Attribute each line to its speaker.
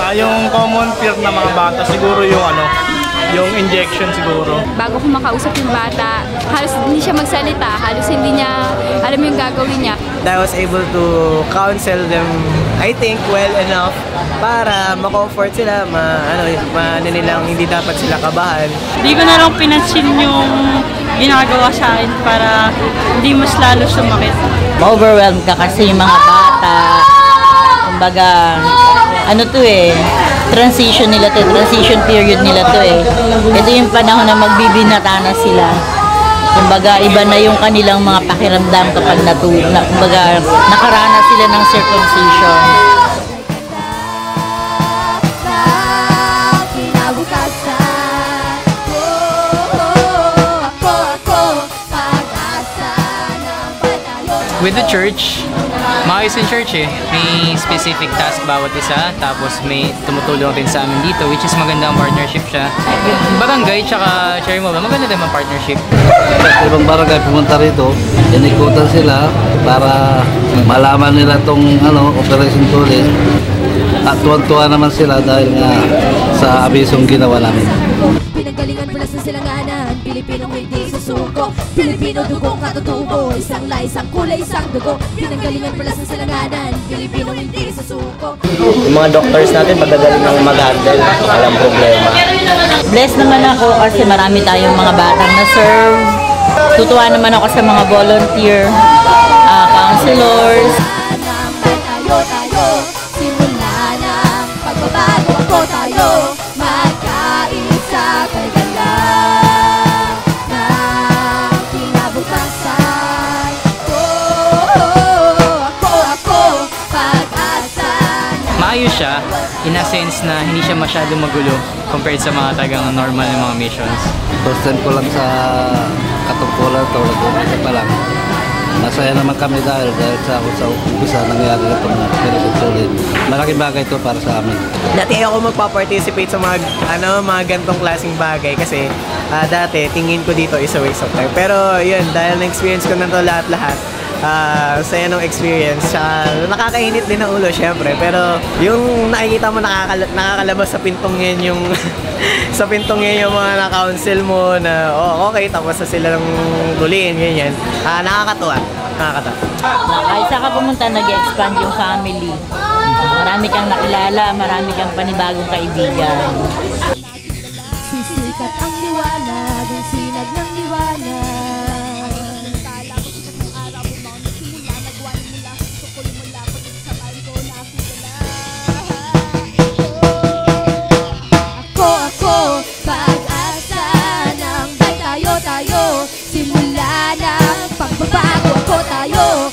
Speaker 1: Yung common fear ng mga bata siguro yung yung injection siguro.
Speaker 2: Bago ko makausap yung bata, halos hindi siya magsalita, halos hindi niya alam yung gagawin niya.
Speaker 3: I was able to counsel them, I think, well enough para ma-comfort sila, nilang hindi dapat sila kabahan.
Speaker 4: Hindi ko na lang pinansin yung ginagawa sa akin para hindi mas lalo sumakit.
Speaker 5: Ma-overwhelmed ka kasi yung mga bata, kumbaga, transition nila to, transition period nila to eh. Ito yung panahon na magbibinata na sila. Kumbaga, iba na yung kanilang mga pakiramdam kapag kumbaga, nakaranas sila ng circumcision.
Speaker 6: With the church, maayos yung church eh. May specific task bawat isa, tapos may tumutulong din sa amin dito, which is maganda ang partnership siya. Barangay tsaka Cherry Mobile, maganda din ang partnership.
Speaker 7: Ibang barangay pumunta rito, inikutan sila para malaman nila tong Operation Tulin. At tuwan-tuwa naman sila dahil nga sa abisong ginawa namin.
Speaker 8: Pinanggalingan mula sa silanganan, Pilipinong hindi susuko, Pilipino dugong katutubo, isang isang kulay, isang dugo. Pinanggalingan mula sa silanganan, Pilipinong hindi susuko.
Speaker 3: Yung mga doctors natin magagaling ng mag-handle, walang problema.
Speaker 5: Blessed naman ako kasi marami tayong mga batang na-serve. Tutuwa naman ako sa mga volunteer, counselors.
Speaker 8: Tayo magkaisa kay ganda ng kinabukasan. Ako, pag-asa na.
Speaker 6: Maayos siya, in a sense na hindi siya masyadong magulo compared sa mga tagang normal na mga missions.
Speaker 7: First time ko lang sa katungkulan ito, nag-umisa pa lang. Masaya naman kami dahil sa umpisa nangyari itong Operation Tulin. Malaking bagay ito para sa amin.
Speaker 3: Dati ayoko magpa-participate sa mga gantong klaseng bagay kasi dati tingin ko dito is a waste of time. Pero yun, dahil na-experience ko na ito lahat-lahat, saya ng experience. Nakakainit din ang ulo syempre, pero yung nakikita mo nakakalabas sa pintong yan yung sa pintong yan yung mga na-counsel mo na okay, tapos na sila ng guliin, ganyan. Nakakatuwa.
Speaker 5: Kahit saan ka pumunta, nag-expand yung family. Marami kang nakilala, marami kang panibagong kaibigan.
Speaker 8: Sisikat ang liwanag, ang sinag ng liwanag. Ako, pag-asa ng tayo, simula ng pagbabago. Ako tayo.